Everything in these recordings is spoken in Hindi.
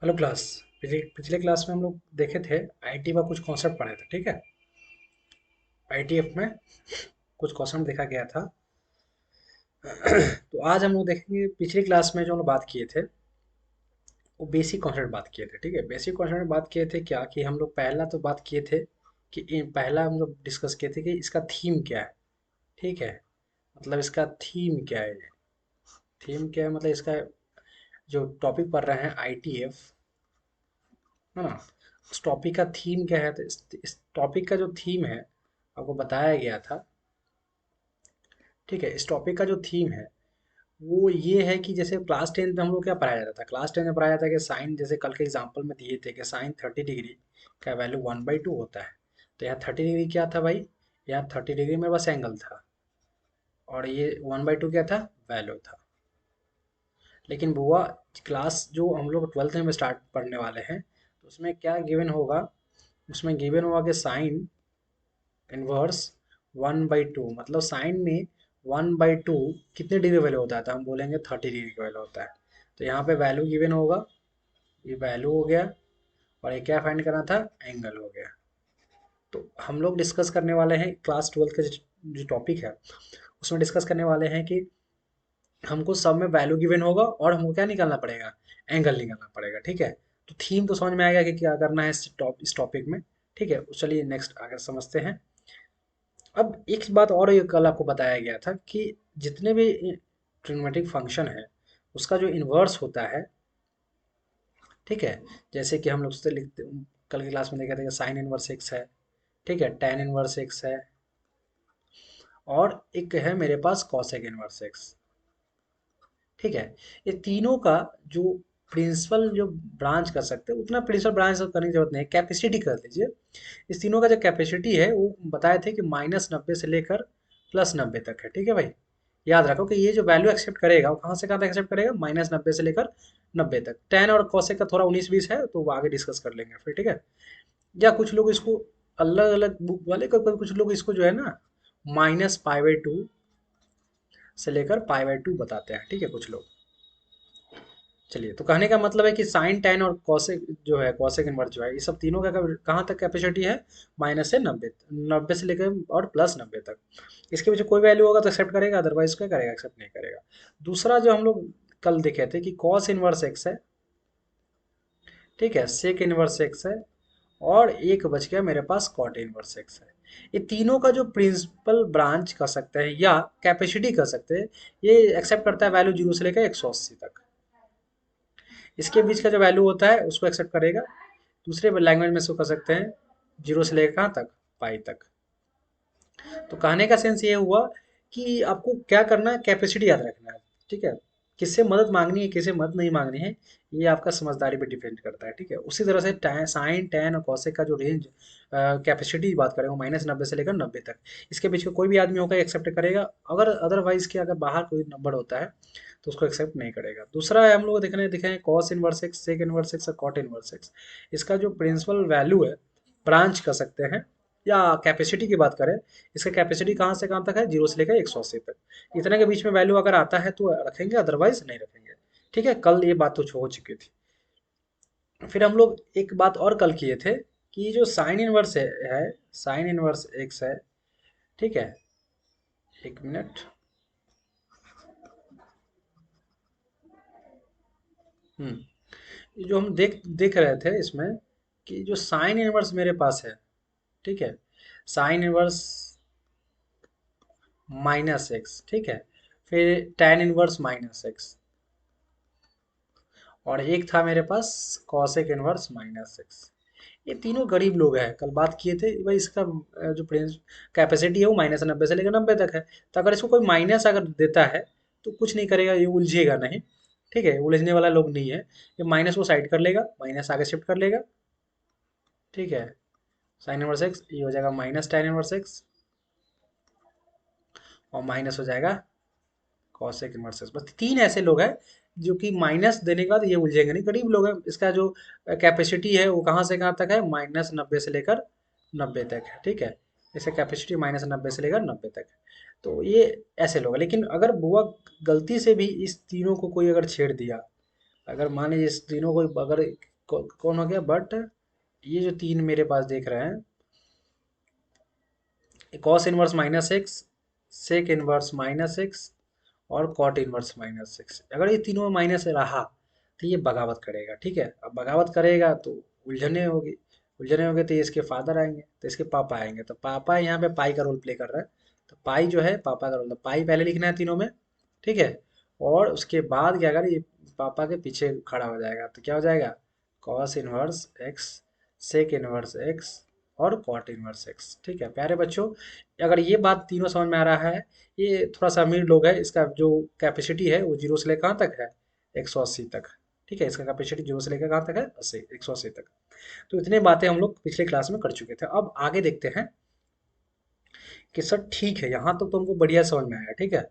Hello class. पिछले क्लास में हम लोग देखे थे आईटी का कुछ कॉन्सेप्ट पढ़े थे, ठीक है। आईटीएफ में कुछ क्वेश्चन देखा गया था। तो आज हम लोग देखेंगे पिछली क्लास में जो हम लोग बात किए थे वो बेसिक कॉन्सेप्ट बात किए थे, ठीक है। बेसिक कॉन्सेप्ट में बात किए थे क्या कि हम लोग पहला तो बात किए थे कि पहला हम लोग डिस्कस किए थे कि इसका थीम क्या है, ठीक है। मतलब इसका थीम क्या है, थीम क्या है, मतलब इसका जो टॉपिक पढ़ रहे हैं आईटीएफ, है ना। उस टॉपिक का थीम क्या है, तो इस टॉपिक का जो थीम है आपको बताया गया था, ठीक है। इस टॉपिक का जो थीम है वो ये है कि जैसे क्लास 10 में हम लोग क्या पढ़ाया जाता था, क्लास 10 में पढ़ाया जाता है कि साइन, जैसे कल के एग्जांपल में दिए थे कि साइन 30 डिग्री का वैल्यू 1/2 होता है। तो यहाँ 30 डिग्री क्या था भाई, यहाँ 30 डिग्री में बस एंगल था, और ये 1/2 क्या था, वैल्यू था। लेकिन बुआ, क्लास जो हम लोग 12th में स्टार्ट पढ़ने वाले हैं तो उसमें क्या गिवन होगा, उसमें गिवन होगा कि साइन इनवर्स 1/2, मतलब साइन में 1/2 कितने डिग्री वैल्यू होता है, तो हम बोलेंगे 30 डिग्री का वैल्यू होता है। तो यहाँ पे वैल्यू गिवन होगा, ये वैल्यू हो गया, और ये क्या फाइंड करना था, एंगल हो गया। तो हम लोग डिस्कस करने वाले हैं क्लास 12 का जो टॉपिक है उसमें डिस्कस करने वाले हैं कि हमको सब में वैल्यू गिवन होगा और हमको क्या निकालना पड़ेगा, एंगल निकालना पड़ेगा, ठीक है। तो थीम तो समझ में आएगा कि क्या करना है इस टॉपिक में, ठीक है। चलिए नेक्स्ट आगे समझते हैं। अब एक बात और ये कल आपको बताया गया था कि जितने भी ट्रिग्नोमेट्रिक फंक्शन है उसका जो इन्वर्स होता है, ठीक है। जैसे कि हम लोग उससे लिखते, कल की क्लास में देखे थे कि साइन इनवर्स एक्स है, ठीक है, टेन इनवर्स एक्स है, और एक है मेरे पास कॉसेक इनवर्स एक्स, ठीक है। ये तीनों का जो प्रिंसिपल जो ब्रांच कर सकते हैं उतना प्रिंसिपल ब्रांच करने की जरूरत नहीं है, कैपेसिटी कर लीजिए। इस तीनों का जो कैपेसिटी है वो बताए थे कि -90 से लेकर +90 तक है, ठीक है भाई। याद रखो कि ये जो वैल्यू एक्सेप्ट करेगा वो कहाँ से कहाँ तक एक्सेप्ट करेगा, -90 से लेकर 90 तक। टेन और कॉसेक का थोड़ा 19-20 है तो वो आगे डिस्कस कर लेंगे फिर, ठीक है। या कुछ लोग इसको अलग अलग बुक वाले कुछ लोग इसको जो है ना -π/2 से लेकर π/2 बताते हैं, ठीक है, कुछ लोग। चलिए, तो कहने का मतलब है कि साइन टेन और कॉसेक जो है, कॉसेक इनवर्स जो है, ये सब तीनों का कहाँ तक कैपेसिटी है, माइनस से 90, 90 से लेकर और +90 तक। इसके पीछे कोई वैल्यू होगा तो एक्सेप्ट करेगा, अदरवाइज क्या करेगा, एक्सेप्ट नहीं करेगा। दूसरा जो हम लोग कल देखे थे कि कॉस इनवर्स एक्स है, ठीक है, सेक इनवर्स एक्स है, और एक बच गया मेरे पास कॉट इनवर्स एक्स है। ये तीनों का जो प्रिंसिपल ब्रांच कर सकते हैं या कैपेसिटी कर सकते हैं, ये एक्सेप्ट करता है वैल्यू 0 से लेकर 180 तक। इसके बीच का जो वैल्यू होता है उसको एक्सेप्ट करेगा। दूसरे लैंग्वेज में इसको कर सकते हैं 0 से लेकर कहाँ तक, पाई तक। तो कहने का सेंस ये हुआ कि आपको क्या करना है, कैपेसिटी याद रखना है, ठीक है। किससे मदद मांगनी है, किससे मदद नहीं मांगनी है, ये आपका समझदारी पे डिपेंड करता है, ठीक है। उसी तरह से साइन टेन और कॉसेक का जो रेंज कैपेसिटी की बात करें वो -90 से लेकर 90 तक। इसके बीच में कोई भी आदमी होगा एक्सेप्ट करेगा, अगर अदरवाइज के अगर बाहर कोई नंबर होता है तो उसको एक्सेप्ट नहीं करेगा। दूसरा है, हम लोग देखने दिखाएं cos inverse x, sec inverse x और कॉट इनवर्स एक्स। इसका जो प्रिंसिपल वैल्यू है ब्रांच कर सकते हैं, या कैपेसिटी की बात करें, इसका कैपेसिटी कहाँ से कहाँ तक है, 0 से लेकर 180 तक। इतने के बीच में वैल्यू अगर आता है तो रखेंगे, अदरवाइज नहीं रखेंगे, ठीक है। कल ये बात तो हो चुकी थी। फिर हम लोग एक बात और कल किए थे कि जो साइन इनवर्स है साइन इनवर्स एक्स है, ठीक है। एक मिनट। ये जो हम देख देख रहे थे इसमें कि जो साइन इनवर्स मेरे पास है, ठीक है, साइन इनवर्स -x, ठीक है, फिर tan इनवर्स -x, और एक था मेरे पास cosec इनवर्स -x। ये तीनों गरीब लोग हैं, कल बात किए थे भाई। इसका जो प्रिंस कैपेसिटी है वो -90 से लेकर 90 तक है। तो अगर इसको कोई माइनस अगर देता है तो कुछ नहीं करेगा, ये उलझेगा नहीं, ठीक है, उलझने वाला लोग नहीं है। ये माइनस को साइड कर लेगा, माइनस आगे शिफ्ट कर लेगा, ठीक है। साइन इनवर्स एक्स ये हो जाएगा -tan इनवर्स एक्स, और माइनस हो जाएगा कॉसेक इनवर्स एक्स। बस तीन ऐसे लोग हैं जो कि माइनस देने के बाद ये उलझेंगे नहीं, गरीब लोग हैं। इसका जो कैपेसिटी है वो कहाँ से कहाँ तक है, -90 से लेकर 90 तक है, ठीक है। इसका कैपेसिटी -90 से लेकर 90 तक है। तो ये ऐसे लोग हैं। लेकिन अगर बुआ गलती से भी इस तीनों को कोई अगर छेड़ दिया, अगर मान लीजिए इस तीनों को अगर कौन हो गया, बट ये जो तीन मेरे पास देख रहे हैं, cos inverse minus x, sec inverse minus x और कॉट इनवर्स माइनस एक्स, अगर ये तीनों में माइनस रहा तो ये बगावत करेगा। ठीक है, अब बगावत करेगा तो उलझने होगी, उलझने होंगे तो ये इसके फादर आएंगे, तो इसके पापा आएंगे, तो पापा यहाँ पे पाई का रोल प्ले कर रहा है, तो पाई जो है पापा का रोल, तो पाई पहले लिखना है तीनों में। ठीक है, और उसके बाद क्या अगर ये पापा के पीछे खड़ा हो जाएगा तो क्या हो जाएगा, cos inverse x, sec inverse x और कॉट इनवर्स एक्स। ठीक है प्यारे बच्चों, अगर ये बात तीनों समझ में आ रहा है, ये थोड़ा सा अमीर लोग है, इसका जो कैपेसिटी है वो जीरो से लेकर कहाँ तक है, 180 तक। ठीक है, इसका कैपेसिटी जीरो से लेकर कहाँ तक है, 80, 180 तक। तो इतने बातें हम लोग पिछले क्लास में कर चुके थे। अब आगे देखते हैं कि सर ठीक है, यहाँ तक तो हमको बढ़िया समझ में आया। ठीक है,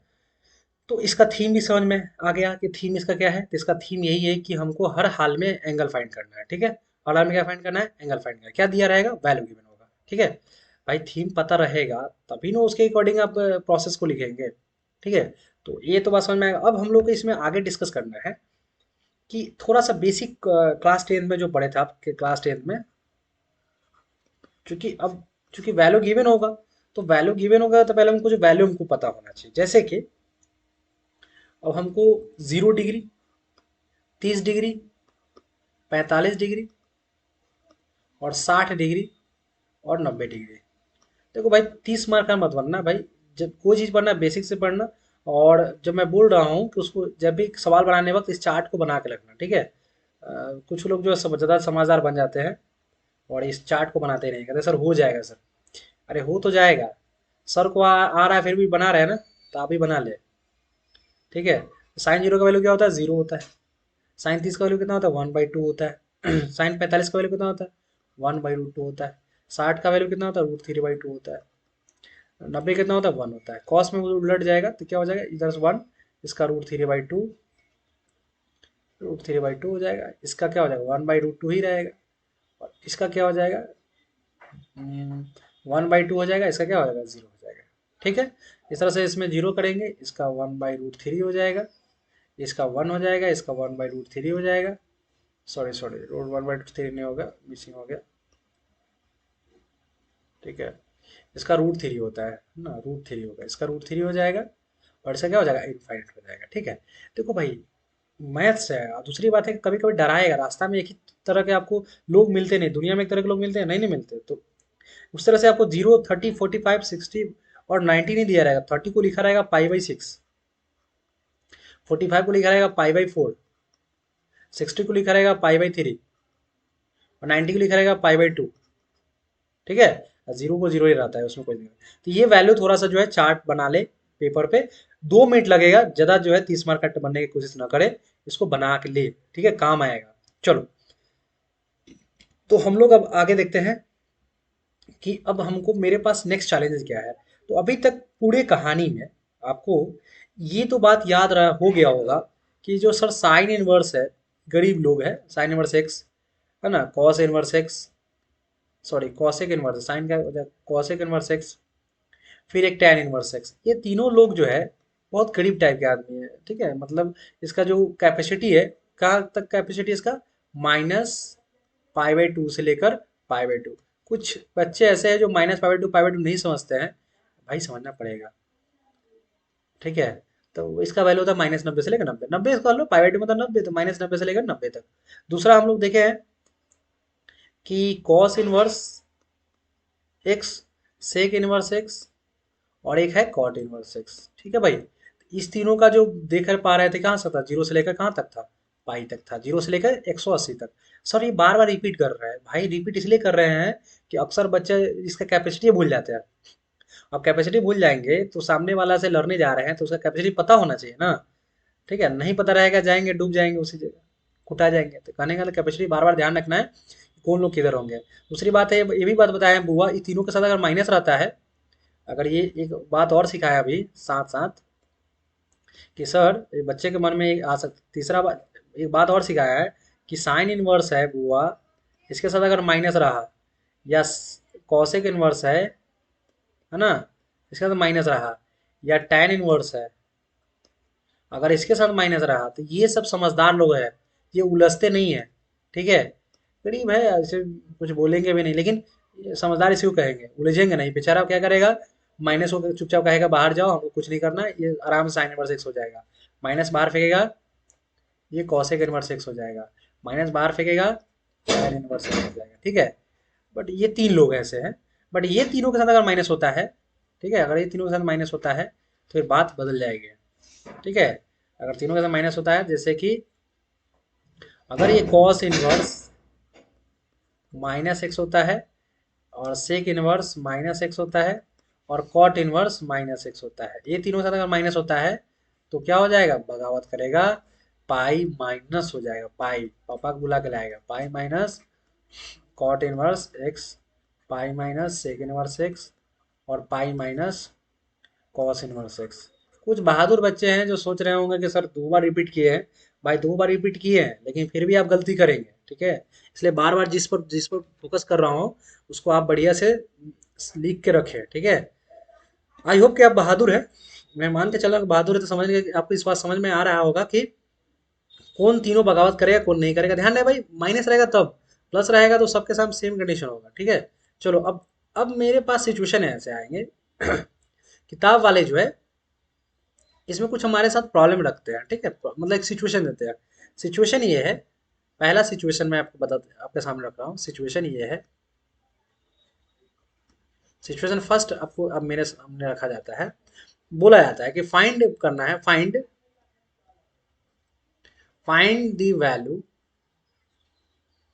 तो इसका थीम भी समझ में आ गया कि थीम इसका क्या है। तो इसका थीम यही है कि हमको हर हाल में एंगल फाइंड करना है। ठीक है, हर हाल में क्या फाइंड करना है, एंगल फाइंड करना है। क्या दिया रहेगा, वैल्यू गिवन होगा। ठीक है भाई, थीम पता रहेगा तभी ना उसके अकॉर्डिंग आप प्रोसेस को लिखेंगे। ठीक है, तो ये तो बात समझ में आएगा। अब हम लोग को इसमें आगे डिस्कस करना है कि थोड़ा सा बेसिक क्लास टेंथ में जो पढ़े थे आपके क्लास टेंथ में, चूंकि अब चूंकि वैल्यू गिवन होगा, तो वैल्यू गिवन होगा तो पहले हमको जो वैल्यू हमको पता होना चाहिए। जैसे कि अब हमको 0 डिग्री, 30 डिग्री, 45 डिग्री और 60 डिग्री और 90 डिग्री। देखो भाई, 30 मार्क का मत बनना भाई, जब कोई चीज़ पढ़ना बेसिक से पढ़ना। और जब मैं बोल रहा हूँ कि उसको जब भी सवाल बनाने वक्त इस चार्ट को बना के रखना। ठीक है, कुछ लोग जो है ज़्यादा समझदार बन जाते हैं और इस चार्ट को बनाते नहीं, कहते सर हो जाएगा सर। अरे हो तो जाएगा, सर को आ रहा है फिर भी बना रहे हैं ना, तो आप ही बना ले। ठीक है, साइन जीरो का वैल्यू क्या होता है, जीरो होता है। साइन 30 का वैल्यू कितना होता है, 1/2 होता है। साइन 45 का वैल्यू कितना होता है, 1/√2 होता है। 60 का वैल्यू कितना होता है, √3/2 होता है। 90 कितना होता है, 1 होता है। कॉस में वो उलट जाएगा तो क्या हो जाएगा, इधर से 1, इसका √3/2, √3/2 हो जाएगा। इसका क्या हो जाएगा, 1/√2 ही रहेगा। और इसका क्या हो जाएगा, 1/2 हो जाएगा। इसका क्या हो जाएगा, 0 हो जाएगा। ठीक है, इस तरह से इसमें जीरो करेंगे, इसका 1/√3 हो जाएगा, इसका 1 हो जाएगा, इसका 1/√3 हो जाएगा। सॉरी सॉरी, 1/3 नहीं होगा, मिसिंग हो गया। ठीक है, इसका √3 होता है ना, √3 होगा, इसका √3 हो जाएगा। और इसका क्या हो जाएगा, इनफाइनाइट हो जाएगा। ठीक है, देखो भाई, मैथ्स है। और दूसरी बात है कि कभी कभी डराएगा, रास्ता में एक ही तरह के आपको लोग मिलते नहीं, दुनिया में एक तरह के लोग मिलते हैं, नहीं नहीं मिलते। तो उस तरह से आपको 0, 30, 45, 60 और 90 नहीं दिया रहेगा। 30 को लिखा रहेगा π/6, 45 को लिखा रहेगा π/4, 60 को लिखा रहेगा π/3 और 90 को लिखा रहेगा π/2। ठीक है, जीरो को जीरो ही रहता है, उसमें कोई नहीं। तो ये वैल्यू थोड़ा सा जो है चार्ट बना ले पेपर पे, 2 मिनट लगेगा, ज्यादा जो है 30 मार्क का बनने की कोशिश ना करे, इसको बना के ले। ठीक है, काम आएगा। चलो, तो हम लोग अब आगे देखते हैं कि अब हमको मेरे पास नेक्स्ट चैलेंजेस क्या है। तो अभी तक पूरे कहानी में आपको ये तो बात याद रहा हो गया होगा कि जो सर साइन इनवर्स है, गरीब लोग है, साइन इनवर्स एक्स है ना, cos inverse x, sorry cosec inverse, sine का कॉसेक इनवर्स एक्स, फिर एक टैन इनवर्स एक्स, ये तीनों लोग जो है बहुत गरीब टाइप के आदमी है। ठीक है, मतलब इसका जो कैपेसिटी है, कहाँ तक कैपेसिटी इसका, -π/2 से लेकर π/2। कुछ बच्चे ऐसे हैं जो -π/2 π/2 नहीं समझते हैं, भाई समझना पड़ेगा। ठीक है, तो इसका वैल्यू होता है -90 से लेकर 90, 90 इसका लो, π/2 मतलब 90, तो -90 से लेकर 90 तक। दूसरा हम लोग देखे हैं कि cos inverse x, sec inverse x और एक है कॉट इनवर्स एक्स। ठीक है भाई, इस तीनों का जो देख पा रहे थे, कहाँ से था, जीरो से लेकर कहाँ तक था, पाई तक था, जीरो से लेकर 180 तक। सर ये बार बार रिपीट कर रहा है भाई, रिपीट इसलिए कर रहे हैं कि अक्सर बच्चे इसका कैपेसिटी भूल जाते हैं। अब कैपेसिटी भूल जाएंगे तो सामने वाला से लड़ने जा रहे हैं तो उसका कैपेसिटी पता होना चाहिए ना। ठीक है, नहीं पता रहेगा, जाएंगे डूब जाएंगे उसी जगह, कुटा जाएंगे। तो कहने का कैपेसिटी बार बार ध्यान रखना है कि कौन लोग किधर होंगे। दूसरी बात है, ये भी बात बताया है बुआ, ये तीनों के साथ अगर माइनस रहता है, अगर ये एक बात और सिखाया अभी साथ साथ कि सर ये बच्चे के मन में आ सकती, तीसरा बात, एक बात और सिखाया है कि साइन इनवर्स है बुआ, इसके साथ अगर माइनस रहा, या कॉसेक इनवर्स है ना, इसके साथ माइनस रहा, या टैन इनवर्स है, अगर इसके साथ माइनस रहा, तो ये सब समझदार लोग हैं, ये उलझते नहीं है। ठीक है, गरीब है, ऐसे कुछ बोलेंगे भी नहीं, लेकिन समझदार इसी को कहेंगे, उलझेंगे नहीं। बेचारा क्या करेगा, माइनस होकर चुपचाप कहेगा बाहर जाओ, हमको कुछ नहीं करना, ये आराम से साइन इनवर्स एक्स हो जाएगा। माइनस बाहर फेंकेगा, ये कॉसेक इनवर्स एक्स हो जाएगा। माइनस बाहर फेंकेगा, साइन इनवर्स एक्स हो जाएगा, ठीक है। बट ये तीन लोग ऐसे हैं। बट ये तीनों के साथ अगर माइनस होता है, ठीक है, अगर ये तीनों के साथ माइनस होता है तो फिर बात बदल जाएगी, ठीक है। अगर तीनों के साथ माइनस होता है, जैसे कि अगर ये कॉस इनवर्स माइनस एक्स होता है, और सेक इनवर्स माइनस एक्स होता है, और कॉट इनवर्स माइनस एक्स होता है, ये तीनों के साथ अगर माइनस होता है तो क्या हो जाएगा, बगावत करेगा, पाई माइनस हो जाएगा, पाई पापा को बुला के लाएगा, pi minus cot inverse x, pi minus sec inverse x, और pi minus cos inverse x. कुछ बहादुर बच्चे हैं जो सोच रहे होंगे कि सर 2 बार रिपीट किए हैं। भाई 2 बार रिपीट किए हैं, लेकिन फिर भी आप गलती करेंगे, ठीक है। इसलिए बार बार जिस पर फोकस कर रहा हूँ उसको आप बढ़िया से लिख के रखें, ठीक है। आई होप कि आप बहादुर हैं। मैं मान के चला कि बहादुर है, तो समझ गए, आपको इस बात समझ में आ रहा होगा कि कौन तीनों बगावत करेगा कौन नहीं करेगा। ध्यान रहे भाई, माइनस रहेगा तब, प्लस रहेगा तो सबके साथ सेम कंडीशन होगा, ठीक है। चलो अब मेरे पास सिचुएशन है, ऐसे आएंगे किताब वाले जो है इसमें कुछ हमारे साथ प्रॉब्लम रखते हैं, ठीक है, मतलब एक सिचुएशन देते हैं। सिचुएशन ये है, पहला सिचुएशन मैं आपको बता आपके सामने रख रहा हूँ। सिचुएशन ये है, सिचुएशन फर्स्ट आपको अब मेरे सामने रखा जाता है। बोला जाता है कि फाइंड करना है, फाइंड फाइंड द वैल्यू,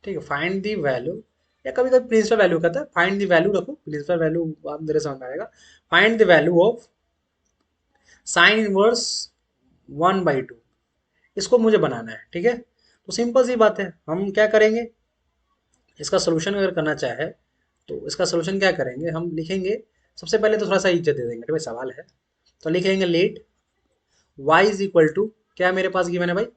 ठीक है, फाइंड द वैल्यू, या कभी कभी प्रिंसिपल वैल्यू कहता है, फाइंड द वैल्यू रखो, प्रिंसिपल वैल्यू आप मेरे समझ में आएगा। Find the value of sine inverse 1/2, इसको मुझे बनाना है, ठीक है। तो सिंपल सी बात है, हम क्या करेंगे, इसका सोल्यूशन अगर करना चाहे तो इसका सोल्यूशन क्या करेंगे, हम लिखेंगे। सबसे पहले तो थोड़ा सा इज्जत दे देंगे, ठीक है, सवाल है तो लिखेंगे let y is equal to, क्या मेरे पास गिवन है भाई,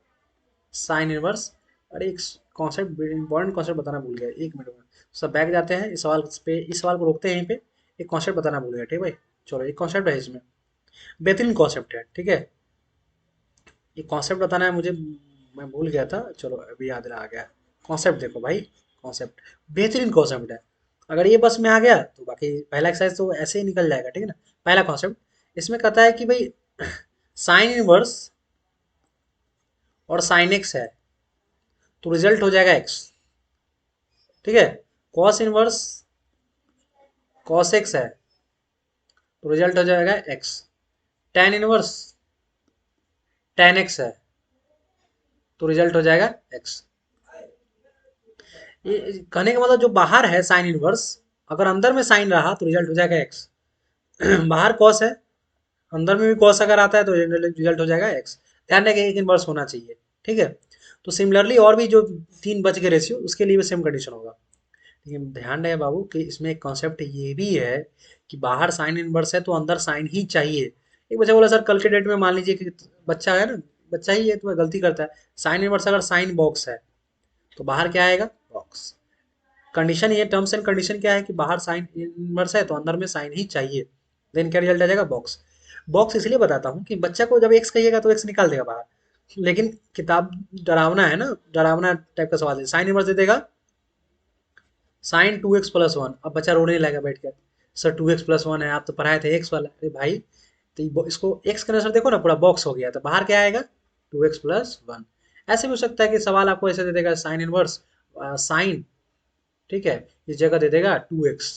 साइन इनवर्स। अरे एक कॉन्सेप्ट, इंपॉर्टेंट कॉन्सेप्ट बताना भूल गया, 1 मिनट में सब बैक जाते हैं इस सवाल पे, इस सवाल को रोकते हैं यहीं पे। एक कॉन्सेप्ट बताना भूल गया, ठीक है भाई। चलो एक कॉन्सेप्ट है इसमें, बेहतरीन कॉन्सेप्ट है, ठीक है। ये कॉन्सेप्ट बताना है मुझे, मैं भूल गया था, चलो अभी याद आ गया। कॉन्सेप्ट देखो भाई, कॉन्सेप्ट बेहतरीन कॉन्सेप्ट है। अगर ये बस में आ गया तो बाकी पहला एक्सरसाइज तो ऐसे ही निकल जाएगा, ठीक है ना। पहला कॉन्सेप्ट इसमें कहता है कि भाई साइन इनवर्स और साइन एक्स है तो रिजल्ट हो जाएगा एक्स, ठीक है। कॉस इनवर्स कॉस एक्स है तो रिजल्ट हो जाएगा x. Tan inverse tan x है तो रिजल्ट हो जाएगा एक्स। ये कहने का मतलब जो बाहर है साइन इनवर्स, अगर अंदर में साइन रहा तो रिजल्ट हो जाएगा एक्स। बाहर कॉस है, अंदर में भी कॉस अगर आता है तो रिजल्ट हो जाएगा एक्स। ध्यान रखें एक इनवर्स होना चाहिए, ठीक है। तो सिमिलरली और भी जो तीन बच गए रेशियो, उसके लिए भी सेम कंडीशन होगा। लेकिन ध्यान रहे बाबू कि इसमें एक कॉन्सेप्ट ये भी है कि बाहर साइन इनवर्स है तो अंदर साइन ही चाहिए। एक बच्चा बोला सर कल के डेट में मान लीजिए कि बच्चा है ना, बच्चा ही है तो गलती करता है, साइन इनवर्स अगर साइन बॉक्स है तो बाहर क्या आएगा, बॉक्स। कंडीशन ये, टर्म्स एंड कंडीशन क्या है कि बाहर साइन इनवर्स है तो अंदर में साइन ही चाहिए, देन क्या रिजल्ट आ जाएगा, बॉक्स। बॉक्स इसलिए बताता हूँ कि बच्चा को जब एक्स कहिएगा तो एक्स निकाल देगा बाहर, लेकिन किताब डरावना है ना, डरावना टाइप का सवाल है, साइन इनवर्स दे देगा साइन 2x+1। अब बच्चा रोने लगेगा बैठ कर, सर 2x+1 है, आप तो पढ़ाए थे एक्स वाला। अरे भाई तो इसको एक्स का आंसर देखो ना, पूरा बॉक्स हो गया, तो बाहर क्या आएगा, 2x+1। ऐसे भी हो सकता है कि सवाल आपको ऐसे दे देगा साइन इनवर्स साइन, ठीक है, इस जगह दे देगा 2x,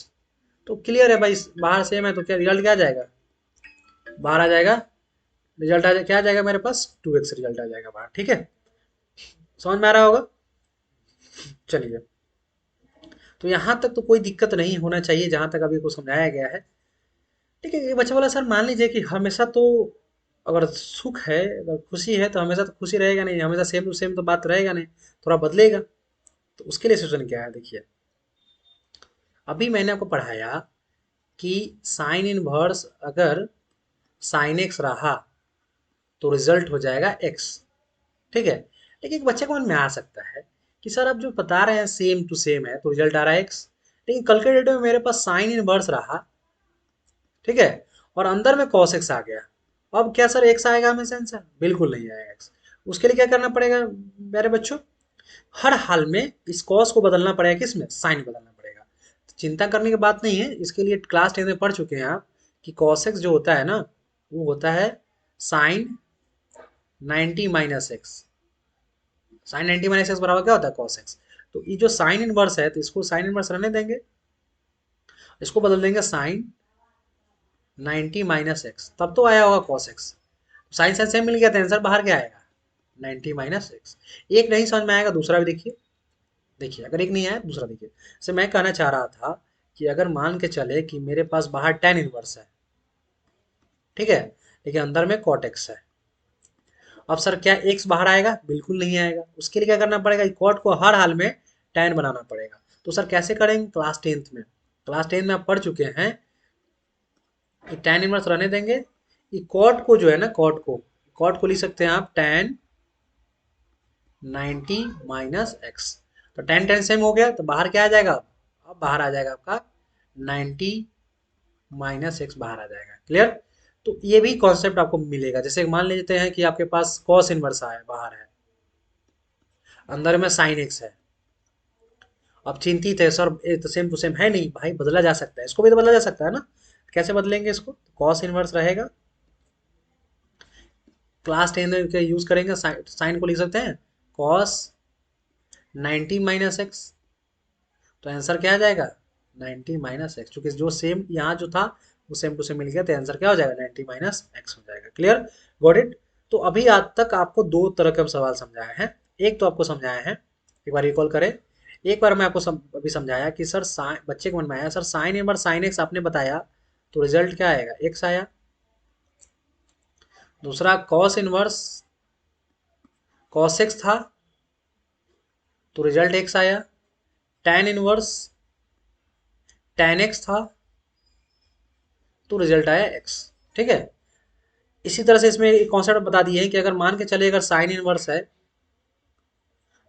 तो क्लियर है भाई, बाहर सेम है तो क्या रिजल्ट क्या आ जाएगा, बाहर आ जाएगा, रिजल्ट क्या आ जाएगा मेरे पास, 2x रिजल्ट आ जाएगा बाहर, ठीक है। समझ में आ रहा होगा। चलिए, तो यहाँ तक तो कोई दिक्कत नहीं होना चाहिए जहाँ तक अभी को समझाया गया है, ठीक है। ये बच्चा बोला सर मान लीजिए कि हमेशा तो अगर सुख है, अगर खुशी है तो हमेशा तो खुशी रहेगा नहीं, हमेशा सेम टू सेम तो बात रहेगा नहीं, थोड़ा बदलेगा। तो उसके लिए सोचना क्या है, देखिए अभी मैंने आपको पढ़ाया कि साइन इनवर्स अगर साइन एक्स रहा तो रिजल्ट हो जाएगा एक्स, ठीक है। लेकिन एक बच्चे को मन में आ सकता है कि सर आप जो बता रहे हैं सेम टू सेम है तो रिजल्ट आ रहा है एक्स, लेकिन कल के डेट में मेरे पास साइन इनवर्स रहा, ठीक है, और अंदर में कॉस एक्स आ गया, अब क्या सर एक्स आएगा हमेशा आंसर, बिल्कुल नहीं आएगा एक्स। उसके लिए क्या करना पड़ेगा मेरे बच्चों, हर हाल में इस कॉस को बदलना पड़ेगा, किसमें, साइन बदलना पड़ेगा। तो चिंता करने की बात नहीं है, इसके लिए क्लास 10 में पढ़ चुके हैं आप कि कॉसेक्स जो होता है ना, वो होता है sine 90 minus x. Sine 90 minus x बराबर क्या होता है, कॉस एक्स। तो ये जो साइन इनवर्स है, तो इसको साइन इनवर्स रहने देंगे, इसको बदल देंगे साइन 90 माइनस एक्स, तब तो आया होगा cos x. Sine sine same मिल गया, तो आंसर बाहर क्या आएगा, 90 माइनस एक्स। एक नहीं समझ में आएगा, दूसरा भी देखिए। देखिए अगर एक नहीं आया दूसरा देखिए। से मैं कहना चाह रहा था कि अगर मान के चले कि मेरे पास बाहर टेन इनवर्स है, ठीक है, लेकिन अंदर में कॉट एक्स है। अब सर क्या एक्स बाहर आएगा, बिल्कुल नहीं आएगा। उसके लिए क्या करना पड़ेगा, कॉट को हर हाल में टेन बनाना पड़ेगा। तो सर कैसे करेंगे, क्लास 10th में, क्लास 10 में आप पढ़ चुके हैं कि टेन इनवर्स रहने देंगे। ये कॉट को जो है ना, कॉट को लिख सकते हैं आप टेन 90 माइनस एक्स। तो टेन टेन सेम हो गया, तो बाहर क्या आ जाएगा, अब बाहर आ जाएगा आपका 90 माइनस एक्स बाहर आ जाएगा। क्लियर। तो ये भी कॉन्सेप्ट आपको मिलेगा। जैसे मान लेते हैं कि आपके पास कॉस इनवर्स आया बाहर है, अंदर में साइन एक्स है। अब चिंतित है सर ये तो सेम टू सेम है नहीं, भाई बदला जा सकता है, इसको भी तो बदला जा सकता है ना। कैसे बदलेंगे इसको, कॉस इनवर्स रहेगा, क्लास 10 के यूज करेंगे, साइन को लिख सकते हैं कॉस 90 माइनस एक्स। तो आंसर क्या आ जाएगा, 90 माइनस एक्स। चूंकि जो सेम यहाँ जो था वो सेम टू सेम मिल गया, तो आंसर क्या हो जाएगा, 90 माइनस एक्स हो जाएगा। Clear, got it. तो अभी आज तक आपको दो तरह के सवाल समझाए हैं। एक तो आपको समझाया है, एक बार रिकॉल करें। एक बार मैं आपको अभी समझाया कि सर बच्चे के मन में आया sir sign inverse sine x आपने बताया, तो रिजल्ट क्या आएगा, एक्स आया। दूसरा कॉस इनवर्स कॉस एक्स था, तो रिजल्ट एक्स आया। tan इनवर्स tan एक्स था, तो रिजल्ट आया एक्स। ठीक है। इसी तरह से इसमें एक कॉन्सेप्ट बता दिए हैं कि अगर मान के चले अगर साइन इनवर्स है,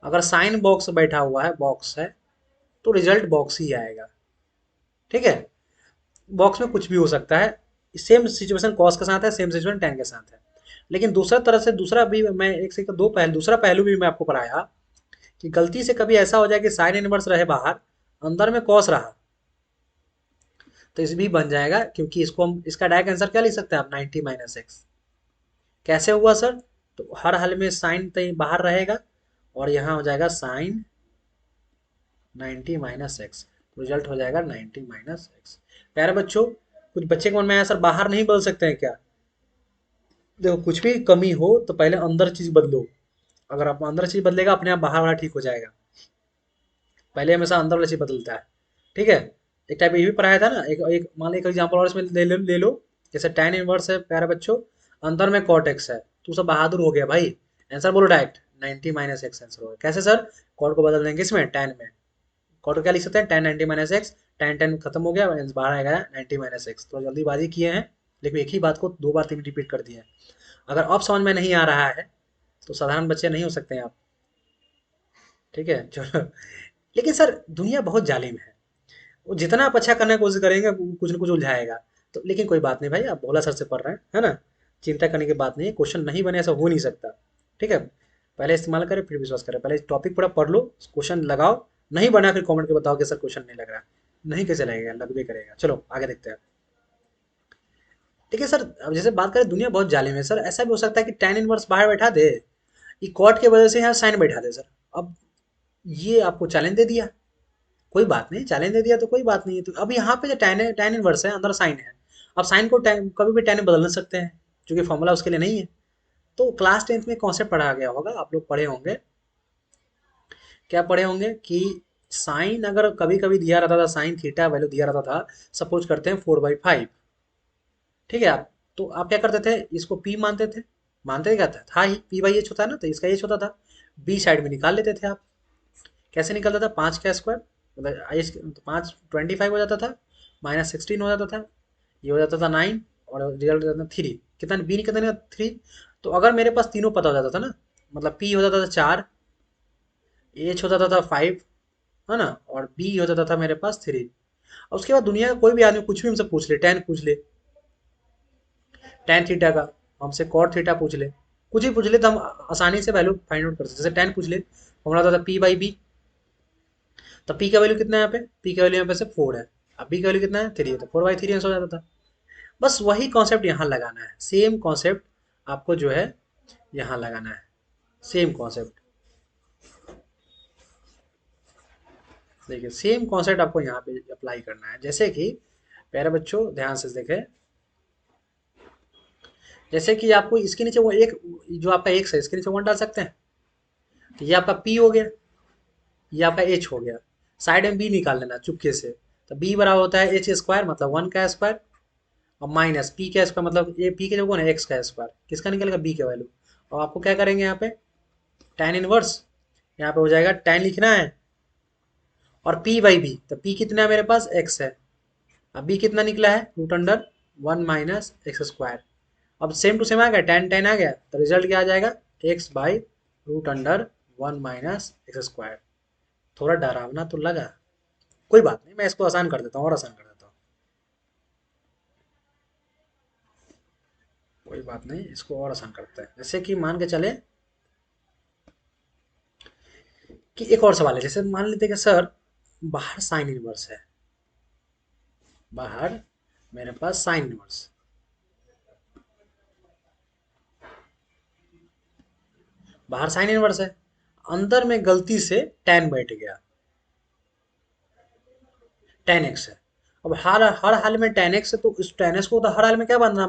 अगर साइन बॉक्स बैठा हुआ है, बॉक्स है, तो रिजल्ट बॉक्स ही आएगा। ठीक है। बॉक्स में कुछ भी हो सकता है। सेम सिचुएशन कॉस के साथ है, सेम सिचुएशन टैन के साथ है। लेकिन दूसरा तरह से दूसरा भी मैं एक से दो पहलू, दूसरा पहलू भी मैं आपको पढ़ाया कि गलती से कभी ऐसा हो जाए कि साइन इनवर्स रहे बाहर, अंदर में कॉस रहा, तो इस भी बन जाएगा। क्योंकि इसको हम इसका डायरेक्ट आंसर क्या लिख सकते हैं आप, 90 माइनस एक्स। कैसे हुआ सर, तो हर हाल में साइन बाहर रहेगा, और यहाँ हो जाएगा साइन 90 माइनस एक्स, तो रिजल्ट हो जाएगा 90 माइनस एक्स। प्यारे बच्चों, कुछ बच्चे के मन में आया सर बाहर नहीं बदल सकते हैं क्या। देखो कुछ भी कमी हो तो पहले अंदर चीज बदलो। अगर आप अंदर चीज बदलेगा, अपने आप बाहर वाला ठीक हो जाएगा। पहले हमेशा अंदर वाला चीज बदलता है। ठीक है। एक टाइप ये भी पढ़ाया था ना, एक एक मान लो एक एग्जाम्पल और इसमें ले लो। जैसे tan इनवर्स है प्यारे बच्चों, अंदर में cot x है, तू सब बहादुर हो गया भाई। आंसर बोलो डायरेक्ट, 90 माइनस एक्स आंसर होगा। कैसे सर, cot को बदल देंगे इसमें tan में। cot को क्या लिख सकते हैं, tan 90 minus x. tan tan खत्म हो गया, बाहर आएगा 90 माइनस एक्स। तो जल्दीबाजी किए हैं, लेकिन एक ही बात को दो बार तीन रिपीट कर दिए हैं। अगर अब समझ में नहीं आ रहा है, तो साधारण बच्चे नहीं हो सकते हैं आप। ठीक है चलो। लेकिन सर दुनिया बहुत जालिम है, वो जितना आप अच्छा करने की कोशिश करेंगे कुछ न कुछ उलझाएगा। तो लेकिन कोई बात नहीं भाई, आप भोला सर से पढ़ रहे हैं, है ना। चिंता करने की बात नहीं है, क्वेश्चन नहीं बने ऐसा हो नहीं सकता। ठीक है। पहले इस्तेमाल करें फिर विश्वास करें, पहले टॉपिक पूरा पढ़ लो, क्वेश्चन लगाओ। नहीं बना फिर कमेंट के बताओ कि सर क्वेश्चन नहीं लग रहा। नहीं कैसे लगेगा, लगभग करेगा। चलो आगे देखते हैं। ठीक है सर, अब जैसे बात करें दुनिया बहुत जालिम है सर, ऐसा भी हो सकता है कि tan इनवर्स बाहर बैठा दे, ये कॉट के वजह से यहाँ साइन बैठा दे सर। अब ये आपको चैलेंज दे दिया, कोई बात नहीं, चैलेंज दे दिया तो कोई बात नहीं है। तो अब यहाँ पे जो tan इनवर्स है, अंदर साइन है। अब साइन को कभी भी tan में बदल नहीं सकते हैं, क्योंकि फॉर्मूला उसके लिए नहीं है। तो क्लास 10th में कॉन्सेप्ट पढ़ाया गया होगा, आप लोग पढ़े होंगे। क्या पढ़े होंगे कि साइन अगर कभी कभी दिया रहता था, साइन थीटा वैल्यू दिया रहता था, सपोज करते हैं 4/5। ठीक है। आप तो आप क्या करते थे, इसको पी मानते थे, मानते क्या था ही P/H होता है ना, तो इसका एच होता था। बी साइड में निकाल लेते थे आप। कैसे निकलता था, 5 का स्क्वायर, मतलब एच 5 25 हो जाता था, -16 हो जाता था, ये हो जाता था 9, और रिजल्ट हो जाता था 3। कितना बी कितना 3। तो अगर मेरे पास तीनों पता हो जाता था ना, मतलब पी हो जाता था 4, एच हो जाता था 5, है ना, और बी हो जाता था मेरे पास 3। और उसके बाद दुनिया का कोई भी आदमी कुछ भी हमसे पूछ ले, tan पूछ ले, tan थीटा का, हमसे cot थीटा पूछ ले, कुछ ही पूछ ले तो हम आसानी से वैल्यू फाइंड आउट कर सकते हैं। जैसे 10 पूछ ले तो हमारा होता था पी बाई बी, तो पी का वैल्यू कितना है यहाँ पे, पी का वैल्यू यहाँ पे से 4 है, अब बी का वैल्यू कितना है 3 है, तो 4/3 आंसर हो जाता था। बस वही कॉन्सेप्ट यहाँ लगाना है, सेम कॉन्सेप्ट आपको जो है यहाँ लगाना है, सेम कॉन्सेप्ट। देखिए सेम कॉन्सेप्ट आपको यहाँ पे अप्लाई करना है। जैसे कि प्यारे बच्चों ध्यान से देखें, जैसे कि आपको इसके नीचे वो एक, जो आपका एक्स है इसके नीचे 1 डाल सकते हैं, तो ये आपका पी हो गया, ये आपका एच हो गया, साइड में बी निकाल लेना चुपके से, तो बी बराबर होता है एच स्क्वायर मतलब 1 का स्क्वायर, और माइनस पी का स्क्वायर मतलब ए पी के जो कौन है एक्स का स्क्वायर, किसका निकलेगा बी का वैल्यू। और आपको क्या करेंगे यहाँ पे tan इनवर्स, यहाँ पे हो जाएगा tan लिखना है, और p बाई बी, तो p कितना है मेरे पास x है, अब b कितना निकला है root under 1 minus x square. अब सेम टू सेम आ गया, tan आ गया, तो रिजल्ट क्या आ जाएगा x by root under 1 minus x square. थोड़ा डरावना तो लगा, कोई बात नहीं, मैं इसको आसान कर देता हूँ और आसान कर देता हूँ, कोई बात नहीं, इसको और आसान करते हैं। जैसे कि मान के चले कि एक और सवाल है, जैसे मान लेते हैं कि सर बाहर साइन इनवर्स है, बाहर मेरे पास साइन इनवर्स, बाहर साइन इनवर्स है, अंदर में गलती से tan बैठ गया, tan x है। अब हर हर हाल में tan x है, तो इस tan x को तो हर हाल में क्या बनना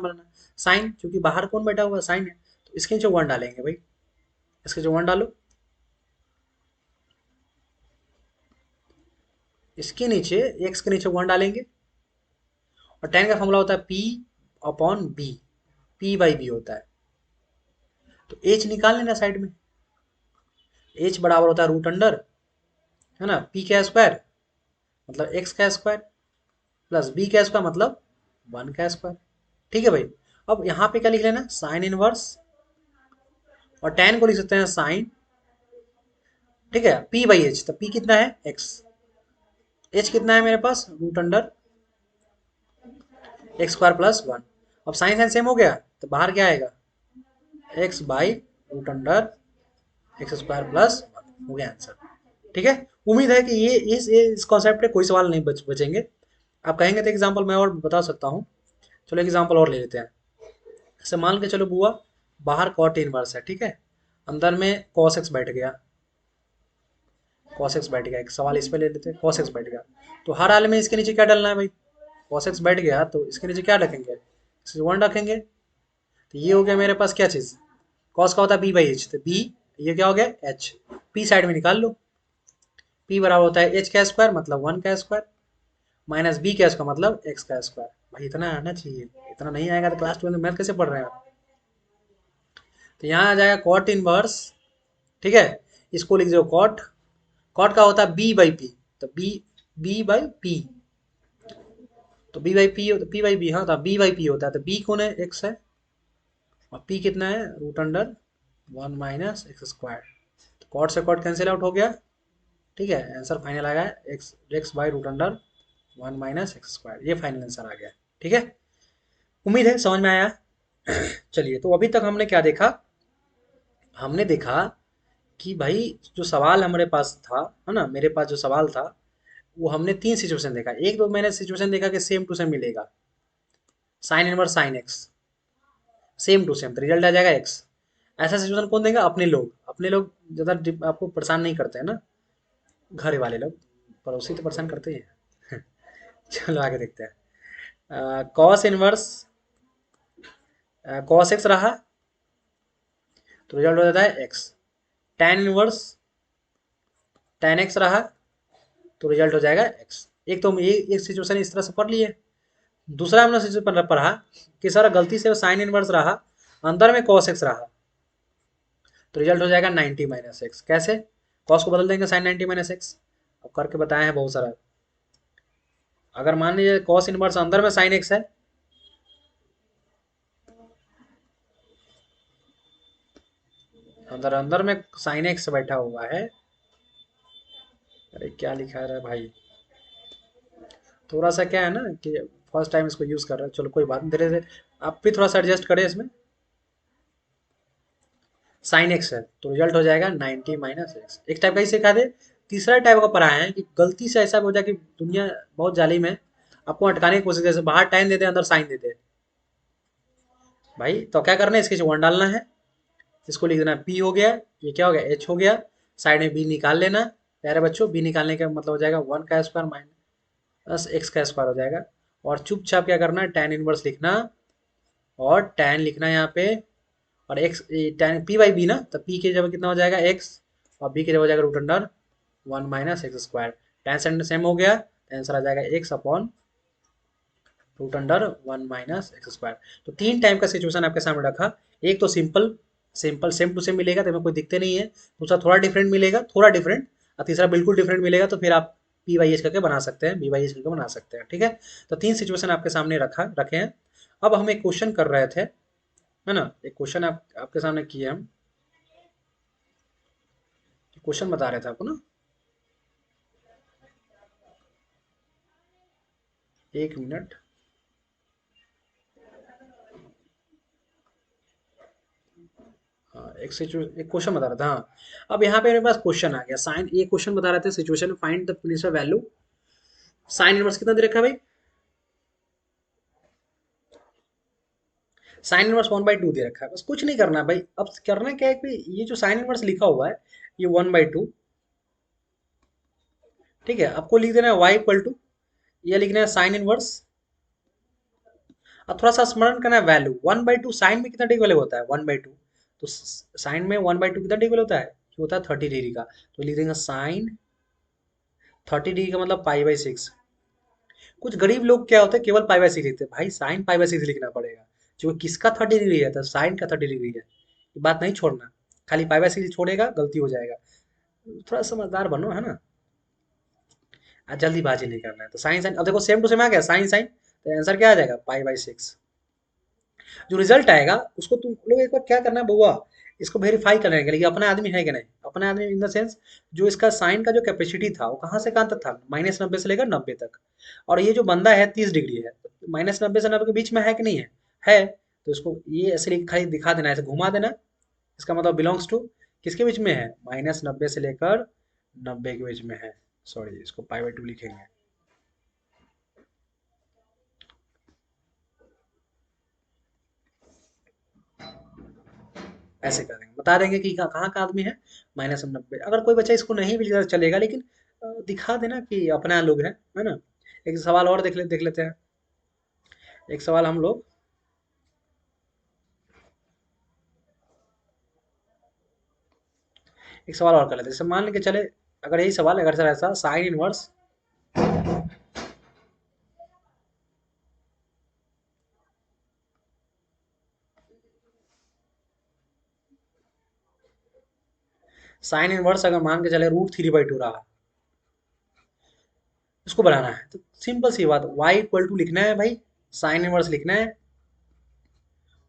साइन, क्योंकि बाहर कौन बैठा हुआ साइन है, तो इसके नीचे 1 डालेंगे भाई, इसके नीचे 1 डालो, इसके नीचे x के नीचे 1 डालेंगे, और tan का फॉर्मूला होता है p upon b, p by b होता है, तो h निकाल लेना साइड में, h बराबर होता है रूट अंडर, है ना, p का स्क्वायर मतलब x का स्क्वायर प्लस b का स्क्वायर मतलब 1 का स्क्वायर। ठीक है भाई, अब यहाँ पे क्या लिख लेना साइन इनवर्स, और tan को लिख सकते हैं साइन, ठीक है, p बाई एच, तो p कितना है x, h कितना है मेरे पास root under x square plus 1। अब साइन साइन सेम हो गया, तो बाहर क्या आएगा x by root under x square plus 1, हो गया आंसर। ठीक है, उम्मीद है कि ये इस कॉन्सेप्ट पे कोई सवाल नहीं बचेंगे। आप कहेंगे तो एग्जाम्पल मैं और बता सकता हूँ, चलो एग्जाम्पल और ले लेते हैं। जैसे मान के चलो बुआ बाहर कॉट इनवर्स है, ठीक है, अंदर में कॉस एक्स बैठ गया, कॉस एक्स बैठ गया, एक सवाल इस पे ले लेते हैं, कॉस एक्स बैठ गया, तो हर हाल में इसके नीचे क्या डालना है भाई, कॉस एक्स बैठ गया तो इसके नीचे क्या रखेंगे, इससे 1 रखेंगे, तो ये हो गया मेरे पास क्या चीज़, कॉस का होता है बी बाई एच, तो बी, ये क्या हो गया एच, पी साइड में निकाल लो, पी बराबर होता है एच का स्क्वायर मतलब 1 का स्क्वायर माइनस बी का स्क्वायर मतलब एक्स का स्क्वायर। भाई इतना आना चाहिए, इतना नहीं आएगा तो क्लास 12 में मैथ कैसे पढ़ रहे हैं आप। तो यहाँ आ जाएगा कॉट इनवर्स, ठीक है, इसको लिख दो कॉट, कॉट का होता है बी बाई पी, तो बी, बी बाई पी, तो b by p, p by b, हाँ तो बी बाई पी होता है, तो बी कौन है एक्स है, और पी कितना है root under 1 minus x square, तो कॉट से कॉट कैंसिल आउट हो गया। ठीक है, आंसर फाइनल आ गया x, x by root under 1 minus x square, ये फाइनल आंसर आ गया। ठीक है, उम्मीद है समझ में आया। चलिए, तो अभी तक हमने क्या देखा, हमने देखा कि भाई जो सवाल हमारे पास था, है ना, मेरे पास जो सवाल था, वो हमने 3 सिचुएशन देखा। एक तो मैंने सिचुएशन देखा कि सेम टू सेम मिलेगा, sine inverse sine x, same to same, तो रिजल्ट आ जाएगा एक्स। ऐसा सिचुएशन कौन देगा, अपने लोग, अपने लोग ज़्यादा आपको परेशान नहीं करते हैं ना, घर वाले लोग, पड़ोसी तो परेशान करते ही हैं। चलो आगे देखते हैं, कॉस इनवर्स कॉस एक्स रहा, तो रिजल्ट हो जाता है x, tan inverse tan x रहा, तो रिजल्ट हो जाएगा एक्स। एक तो हम ये एक सिचुएशन इस तरह से पढ़ लिए। दूसरा हमने सिचुएशन पढ़ा कि सर गलती से साइन इनवर्स रहा, अंदर में कॉस एक्स रहा, तो रिजल्ट हो जाएगा 90 माइनस एक्स। कैसे, कॉस को बदल देंगे साइन 90 माइनस एक्स, अब करके बताए हैं बहुत सारा। अगर मान लीजिए कॉस इनवर्स अंदर में साइन एक्स है, अंदर अंदर में साइन एक्स बैठा हुआ है, अरे क्या लिखा है भाई, थोड़ा सा क्या है ना कि फर्स्ट टाइम इसको यूज़ कर रहे हैं, चलो कोई बात नहीं, धीरे धीरे आप भी थोड़ा सा एडजस्ट करें इसमें। साइन एक्स है तो रिजल्ट हो जाएगा 90 माइनस एक्स। एक टाइप का ही सिखा दे। तीसरा टाइप का पढ़ाए हैं कि गलती से ऐसा हो जाए कि दुनिया बहुत जालिम है, आपको अटकाने की कोशिश जैसे बाहर tan देते हैं अंदर साइन देते हैं। भाई तो क्या करना है, इसके वन डालना है, इसको लिख देना पी हो गया, ये क्या हो गया एच हो गया, साइड में बी निकाल लेना। प्यारे बच्चों बी निकालने का मतलब हो जाएगा 1 का स्क्वायर माइनस एक्स का स्क्वायर हो जाएगा। और चुपचाप क्या करना है, tan इनवर्स लिखना और tan लिखना है यहाँ पे। और x tan p by b ना, तो पी की जगह कितना हो जाएगा एक्स, और बी की जगह हो जाएगा root under 1 - x²। tan same हो गया, आंसर आ जाएगा x upon root under 1 - x²। तो तीन टाइप का सिचुएशन आपके सामने रखा। एक तो simple, simple same to same मिलेगा तो हमें कोई दिक्कत नहीं है। दूसरा थोड़ा डिफरेंट मिलेगा, थोड़ा डिफरेंट। और तीसरा बिल्कुल डिफरेंट मिलेगा तो फिर आप पी वाई एच करके बना सकते हैं, बी वाई एच करके बना सकते हैं। ठीक है, तो तीन सिचुएशन आपके सामने रखे हैं। अब हम एक क्वेश्चन कर रहे थे, है ना, एक क्वेश्चन आपके सामने किए हम, क्वेश्चन बता रहे थे आपको ना। एक मिनट। हाँ, एक क्वेश्चन बता रहा था। हाँ, अब यहाँ पे मेरे पास क्वेश्चन आ गया साइन, ये क्वेश्चन बता रहे थे situation find the principal value. Sine inverse कितना दे रखा है भाई, साइन इनवर्स 1/2 दे रखा है। बस कुछ नहीं करना है भाई, अब करना क्या है कि ये जो साइन इनवर्स लिखा हुआ है ये 1/2, ठीक है, आपको लिख देना है y इक्वल टू, ये लिखना है साइन इनवर्स। और थोड़ा सा स्मरण करना है वैल्यू 1/2 साइन में कितना डिग्री होता है 1/2, तो साइन में 1/2 कितना डिग्री होता है, ये होता है 30 डिग्री का। तो लिख देंगे साइन 30 डिग्री का मतलब π/6। कुछ गरीब लोग क्या होते हैं केवल π/6 लिखते हैं, भाई साइन π/6 लिखना पड़ेगा, जो किसका 30 डिग्री है तो साइन का 30 डिग्री है, ये बात नहीं छोड़ना। खाली π/6 छोड़ेगा गलती हो जाएगा, थोड़ा समझदार बनो, है ना। आज जल्दीबाजी नहीं करना है। तो साइन साइन, अब देखो सेम टू सेम आ गया साइन साइन, तो आंसर क्या आ जाएगा π/6। जो रिजल्ट आएगा उसको तुम लोग एक बार क्या करना है बुआ, इसको वेरीफाई करने के लिए अपना आदमी है कि नहीं, अपना आदमी इन द सेंस जो इसका साइन का जो कैपेसिटी था वो कहाँ से कहाँ तक था, -90 से लेकर 90 तक। और ये जो बंदा है 30 डिग्री है, -90 से 90 के बीच में है कि नहीं है, है। तो इसको ये ऐसे खाली दिखा देना, ऐसे घुमा देना, इसका मतलब बिलोंग्स टू किसके बीच में है, -90 से लेकर 90 के बीच में है। सॉरी, इसको π/2 लिखेंगे, ऐसे कर देंगे, बता देंगे कि कहाँ का आदमी है, -90। अगर कोई बच्चा इसको नहीं भी लिखा तो चलेगा, लेकिन दिखा देना कि अपना लोग है ना। एक सवाल और देख लेते हैं। एक सवाल हम लोग, एक सवाल और कर लेते हैं। जैसे मान के चले, अगर यही सवाल अगर सर ऐसा साइन इनवर्स, साइन इनवर्स अगर मान के चले √3/2 रहा, इसको बनाना है तो सिंपल सी बात, y इक्वल टू लिखना है भाई, साइन इनवर्स लिखना है।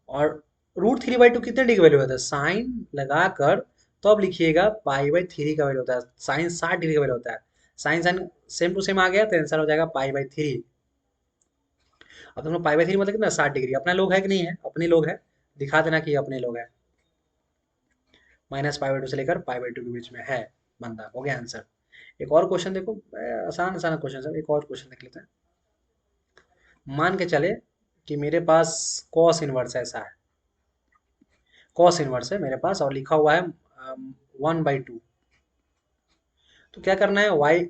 और √3/2 कितने डिग्री वैल्यू होता है, साइन लगाकर तो अब लिखिएगा π/3 का वैल्यू होता है, साइन 60 डिग्री का वैल्यू होता है। Sine sine same to same आ गया तो आंसर हो जाएगा π/3। अब तुम लोग π/3 मतलब कितना 60 डिग्री, अपना लोग है कि नहीं है, अपने लोग है, दिखा देना कि अपने लोग है। -π/2 से लेकर π/2 के बीच में है बंदा, हो गया आंसर। एक और क्वेश्चन देखो, आसान आसान क्वेश्चन है, एक और क्वेश्चन देख लेते हैं। मान के चले कि मेरे पास कॉस इनवर्स ऐसा है, कॉस इनवर्स है मेरे पास और लिखा हुआ है 1/2। तो क्या करना है, वाई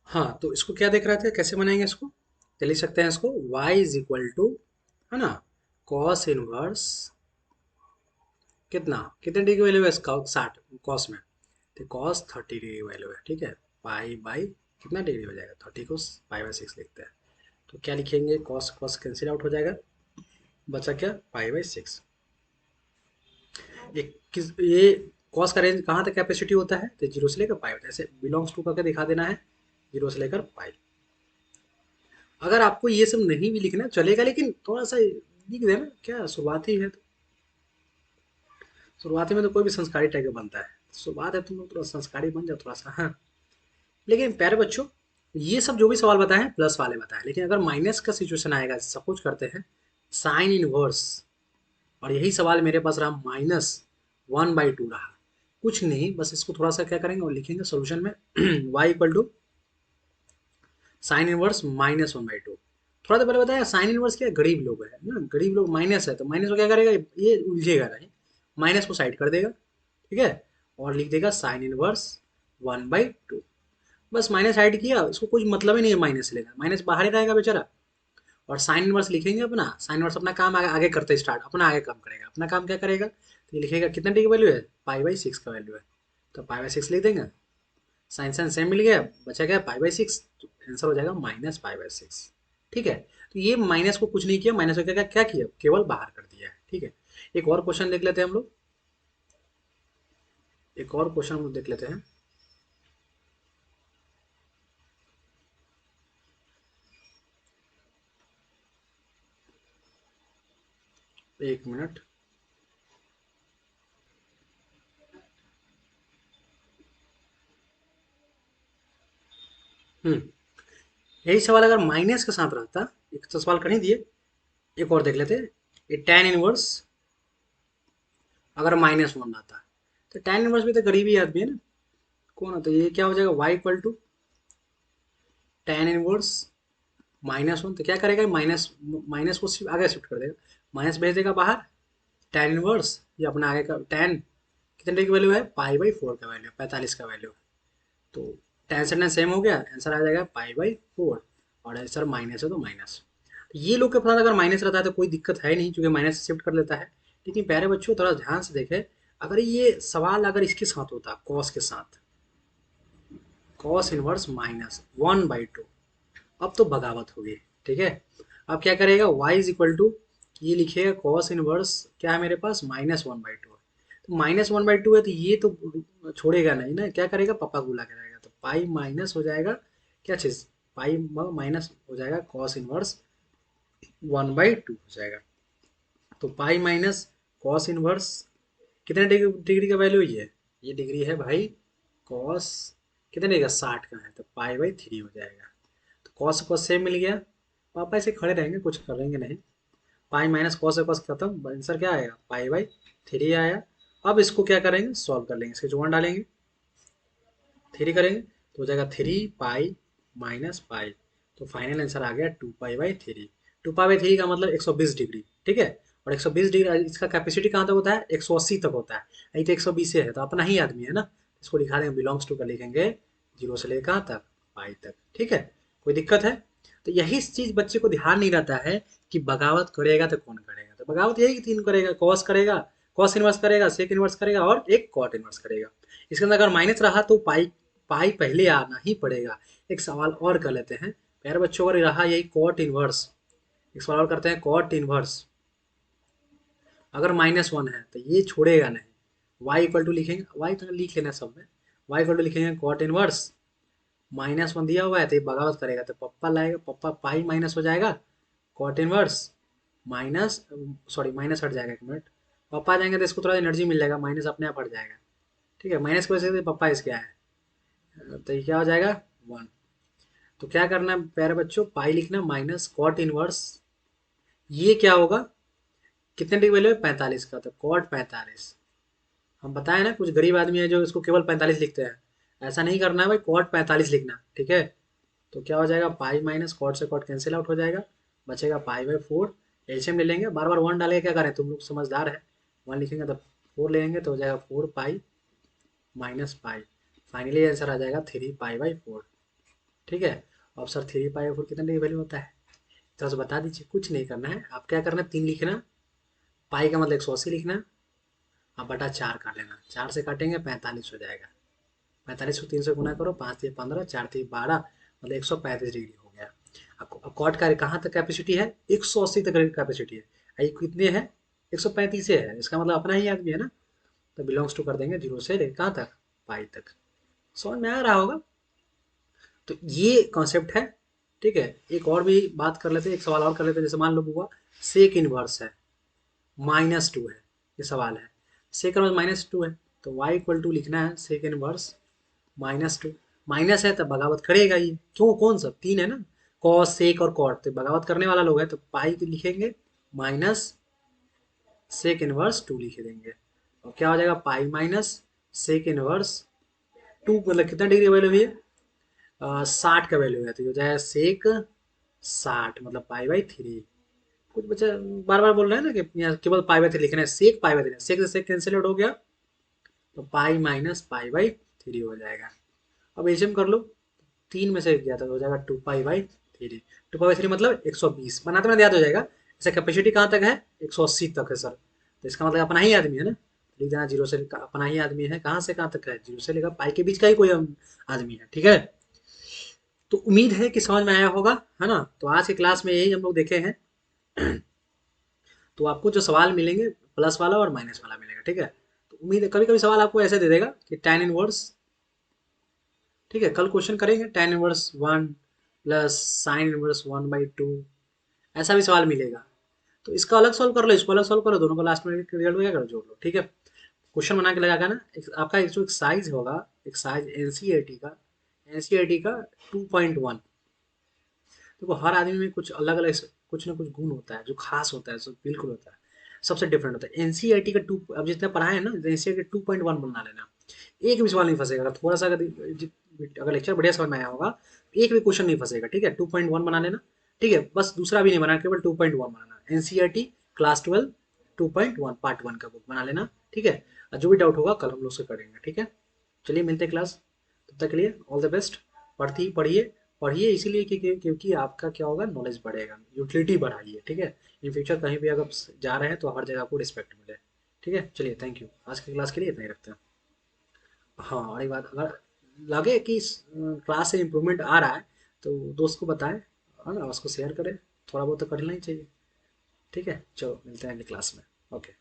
हाँ, तो इसको क्या देख रहे थे, कैसे बनाएंगे इसको? तो लिख सकते हैं इसको y इज इक्वल टू, है ना, कॉस इनवर्स, कितना, कितने डिग्री वैल्यू है इसका, 60 कॉस में, तो कॉस 30 डिग्री वैल्यू है, ठीक है। पाई बाई कितना डिग्री हो जाएगा, 30 को पाई बाई 6 लिखते हैं। तो क्या लिखेंगे, कॉस कॉस कैंसिल आउट हो जाएगा, बचा क्या, पाई बाई 6। ये किस, ये कॉस का रेंज कहाँ तक कैपेसिटी होता है, तो जीरो से लेकर पाई होता है, ऐसे बिलोंग्स टू करके दिखा देना है, जीरो से लेकर पाई। अगर आपको ये सब नहीं भी लिखना चलेगा, लेकिन थोड़ा सा लिख देना, क्या शुरुआती है तो, शुरुआती में तो कोई भी संस्कारी टाइप का बनता है, शुरुआत है, तुम लोग थोड़ा संस्कारी बन जाओ थोड़ा सा, हाँ। लेकिन प्यारे बच्चों, ये सब जो भी सवाल बताए हैं प्लस वाले बताए, लेकिन अगर माइनस का सिचुएशन आएगा, सपोज करते हैं साइन इनवर्स, और यही सवाल मेरे पास रहा -1/2 रहा, कुछ नहीं, बस इसको थोड़ा सा क्या करेंगे और लिखेंगे सोल्यूशन में y equal to sine inverse -1/2। थोड़ा देर पहले बताया साइन इनवर्स क्या है, गरीब लोग है ना, गरीब लोग माइनस है, तो माइनस को क्या करेगा, ये उलझेगा नहीं, माइनस को साइड कर देगा, ठीक है, और लिख देगा साइन इनवर्स 1/2। बस माइनस साइड किया, उसको कुछ मतलब ही नहीं है माइनस लेगा, माइनस बाहर ही रहेगा बेचारा। और साइन इनवर्स लिखेंगे अपना, साइन इनवर्स अपना काम आगे, आगे करते स्टार्ट, अपना आगे काम करेगा, अपना काम क्या करेगा, तो ये लिखेगा कितने डी की वैल्यू है, पाई बाई 6 का वैल्यू है, तो पाई बाई 6 लिख देंगे, साइन साइन सेम मिल गया, बचा गया पाई बाई 6, तो आंसर हो जाएगा -पाई बाई 6, ठीक है। तो ये माइनस को कुछ नहीं किया, माइनस को क्या क्या किया, केवल बाहर कर दिया है, ठीक है। एक और क्वेश्चन देख लेते हैं हम लोग, एक और क्वेश्चन हम लोग देख लेते हैं। एक मिनट। हम्म, यही सवाल अगर माइनस के साथ रहता, एक तो सवाल कर ही दिए, एक और देख लेते हैं। ये tan इनवर्स अगर -1 आता, तो tan इनवर्स भी तो गरीबी आदमी है ना, कौन है, तो ये क्या हो जाएगा, y equal to tan inverse -1, तो क्या करेगा, माइनस, माइनस को सिर्फ आगे शिफ्ट कर देगा, माइनस भेज देगा बाहर, tan इनवर्स ये अपना आगे का tan कितने की वैल्यू है, पाई बाई 4 का वैल्यू, 45 का वैल्यू, तो tan से tan सेम हो गया, आंसर आ जाएगा पाई बाई 4, और आंसर माइनस है तो माइनस। तो ये लोग के पास अगर माइनस रहता है तो कोई दिक्कत है नहीं, क्योंकि माइनस शिफ्ट कर लेता है। लेकिन प्यारे बच्चों थोड़ा ध्यान से देखें, अगर ये सवाल अगर इसके साथ होता, कॉस के साथ, कॉस इनवर्स -1/2, अब तो बगावत होगी, ठीक है। अब क्या करेगा, y इज इक्वल टू, ये लिखिएगा कॉस इनवर्स, क्या है मेरे पास -1/2 है, तो -1/2 है, तो ये तो छोड़ेगा नहीं ना, क्या करेगा, पापा को बुला के रहेगा, तो पाई माइनस हो जाएगा, क्या चीज़, पाई माइनस हो जाएगा कॉस इनवर्स 1/2 हो जाएगा, तो पाई माइनस कॉस इनवर्स कितने डिग्री, डिग्री का वैल्यू ये डिग्री है भाई, कॉस कितने डिग्री का, 60 का है, तो पाई बाई 3 हो जाएगा। तो कॉस कॉस सेम मिल गया, पापा ऐसे खड़े रहेंगे, कुछ करेंगे नहीं, पाई माइनस कॉस से कॉस खत्म, आंसर क्या आएगा, पाई बाई 3 आया। अब इसको क्या करेंगे, सॉल्व कर लेंगे, इसके जोड़ डालेंगे, 3 करेंगे तो हो जाएगा 3 पाई माइनस पाई, तो फाइनल आंसर आ गया 2 पाई बाई 3। 2 पाई बाई 3 का मतलब 120 डिग्री, ठीक है। और 120 डिग्री इसका कैपेसिटी कहाँ तक होता है, 180 तक होता है, यही तो 120 से है, तो अपना ही आदमी है ना, इसको दिखा देंगे, बिलोंग्स टू का लिखेंगे, जीरो से लेकर कहाँ तक, पाई तक, ठीक है। कोई दिक्कत है, तो यही चीज बच्चे को ध्यान नहीं रहता है कि बगावत करेगा तो कौन करेगा, तो बगावत यही कि तीन करेगा, कॉस करेगा, कॉस इनवर्स करेगा, सेक इनवर्स करेगा, और एक कॉट इनवर्स करेगा। इसके अंदर अगर माइनस रहा तो पाई, पाई पहले आना ही पड़ेगा। एक सवाल और कर लेते हैं प्यारे बच्चों, अगर रहा यही कॉट इनवर्स, एक सवाल और करते हैं, कॉट इनवर्स अगर -1 है तो ये छोड़ेगा नहीं, y इक्वल टू लिखेंगे, y तो लिख लेना सब में, y इक्वल टू लिखेंगे कॉट इनवर्स, -1 दिया हुआ है तो ये बगावत करेगा, तो पप्पा लाएगा, पप्पा पाई माइनस हो जाएगा, cot inverse minus, sorry minus हट जाएगा, एक मिनट, पप्पा आ जाएंगे तो इसको थोड़ा एनर्जी मिल जाएगा, माइनस अपने आप हट जाएगा, ठीक है, माइनस की वजह से पप्पा इसके आए, तो ये क्या हो जाएगा, 1। तो क्या करना है प्यारे बच्चों, पाई लिखना माइनस कॉट इनवर्स, ये क्या होगा, कितने डिग्री वैल्यू है, 45 का, तो कॉट 45। हम बताए ना कुछ गरीब आदमी है जो इसको केवल 45 लिखते हैं, ऐसा नहीं करना है भाई, कॉट 45 लिखना, ठीक है। तो क्या हो जाएगा, पाई माइनस कॉट से कॉट कैंसिल आउट हो जाएगा, बचेगा पाई बाई 4, एलसीएम ले लेंगे, बार बार 1 डालेंगे, क्या करें, तुम लोग समझदार है, 1 लिखेंगे तो 4 ले लेंगे, तो हो जाएगा 4 pi minus pi, finally answer आ जाएगा 3 पाई बाई 4। ठीक है। ऑप्शन 3 पाई/4 कितना डिग्री वैल्यू होता है, तो बता दीजिए। कुछ नहीं करना है, आप क्या करना है, 3 लिखना, पाई का मतलब 180 लिखना, आप बटा 4 काट लेना, 4 से काटेंगे 45 हो जाएगा। 45 को 3 से गुना करो, 5×3 = 15, 4×3 = 12, मतलब 135 डिग्री हो गया। अब कॉट का कहाँ तक कैपेसिटी है, 180 तक कैपेसिटी है। ये कितने है, 135 है, इसका मतलब अपना ही आदमी है ना, तो बिलोंग्स टू कर देंगे 0 से कहाँ तक, पाई तक। समझ में आ रहा होगा। तो ये कॉन्सेप्ट है। ठीक है। एक और भी बात कर लेते हैं, एक सवाल और कर लेते हैं। जैसे मान लो हुआ सेक इनवर्स है, -2 है, ये सवाल है। सेक इनवर्स -2 है, तो y = लिखना है सेक इनवर्स -2। माइनस है तो बगावत करेगा ये, क्यों, कौन सा, 3 है ना, कॉस सेक और कॉट, तो बगावत करने वाला लोग है, तो पाई तो लिखेंगे माइनस सेक इनवर्स 2 लिख देंगे। और क्या हो जाएगा, पाई माइनस सेक इनवर्स 2, मतलब कितना डिग्री वैल्यू हुई है, 60 का वैल्यू है, तो ये हो जाएगा सेक 60, मतलब पाई/3। कुछ बच्चे बार बार बोल रहे हैं ना कि यहाँ केवल पाई/3 लिखना है, सेक पाई/3, सेक से सेक कैंसिल आउट हो गया, तो पाई माइनस पाई/3 हो जाएगा। अब एचएम कर लो, 3 में से गया तो हो जाएगा 2 पाई/3। 2 पाई/3 मतलब 120, बनाते बनाते याद हो जाएगा। ऐसा कैपेसिटी कहाँ तक है, 180 तक है सर, तो इसका मतलब अपना ही आदमी है ना, लिख देना 0 से, अपना ही आदमी है, कहाँ से कहाँ तक है, 0 से लेकर पाई के बीच का ही कोई आदमी है। ठीक है। तो उम्मीद है कि समझ में आया होगा, है ना। तो आज की क्लास में यही हम लोग देखे हैं। तो आपको जो सवाल मिलेंगे, प्लस वाला और माइनस वाला मिलेगा। ठीक है। तो उम्मीद है, कभी कभी सवाल आपको ऐसे दे देगा कि tan इनवर्स, ठीक है, कल क्वेश्चन करेंगे tan−1 प्लस sin−1/2, ऐसा भी सवाल मिलेगा। तो इसका अलग सॉल्व कर लो, इसको अलग सॉल्व करो, दोनों को लास्ट में रिजल्ट हो जाएगा, जोड़ लो। ठीक है। क्वेश्चन बना के लगाना ना, आपका एक जो एक साइज होगा, एक साइज एनसीईआरटी का 2.1। देखो हर आदमी में कुछ अलग अलग, कुछ ना कुछ गुण होता है जो खास होता है, जो बिल्कुल होता है, सबसे डिफरेंट होता है। एनसीईआरटी का अब जितना पढ़ा है ना, एनसीईआरटी 2.1 बना लेना, एक भी सवाल नहीं फंसेगा। अगर थोड़ा सा अगर लेक्चर बढ़िया समझ में आया होगा, एक भी क्वेश्चन नहीं फंसेगा। ठीक है। 2.1 बना लेना। ठीक है। बस दूसरा भी नहीं बनाना, केवल 2.1 बनाना। एनसीईआरटी क्लास 12 2.1 पार्ट 1 का बुक बना लेना। ठीक है। और जो भी डाउट होगा कल हम लोग से करेंगे। ठीक है। चलिए मिलते हैं क्लास, तब तक के लिए ऑल द बेस्ट। पढ़ती पढ़िए, पढ़िए इसीलिए क्योंकि आपका क्या होगा, नॉलेज बढ़ेगा, यूटिलिटी बढ़ाइए। ठीक है। इन फ्यूचर कहीं भी अगर जा रहे हैं तो हर जगह आपको रिस्पेक्ट मिले। ठीक है। चलिए थैंक यू, आज की क्लास के लिए इतना ही रखते हैं। हाँ, और एक बात, अगर लगे कि क्लास से इम्प्रूवमेंट आ रहा है तो दोस्त को बताएं, है ना, उसको शेयर करें, थोड़ा बहुत तो करना ही चाहिए। ठीक है। चलो मिलते हैं अगली क्लास में। ओके।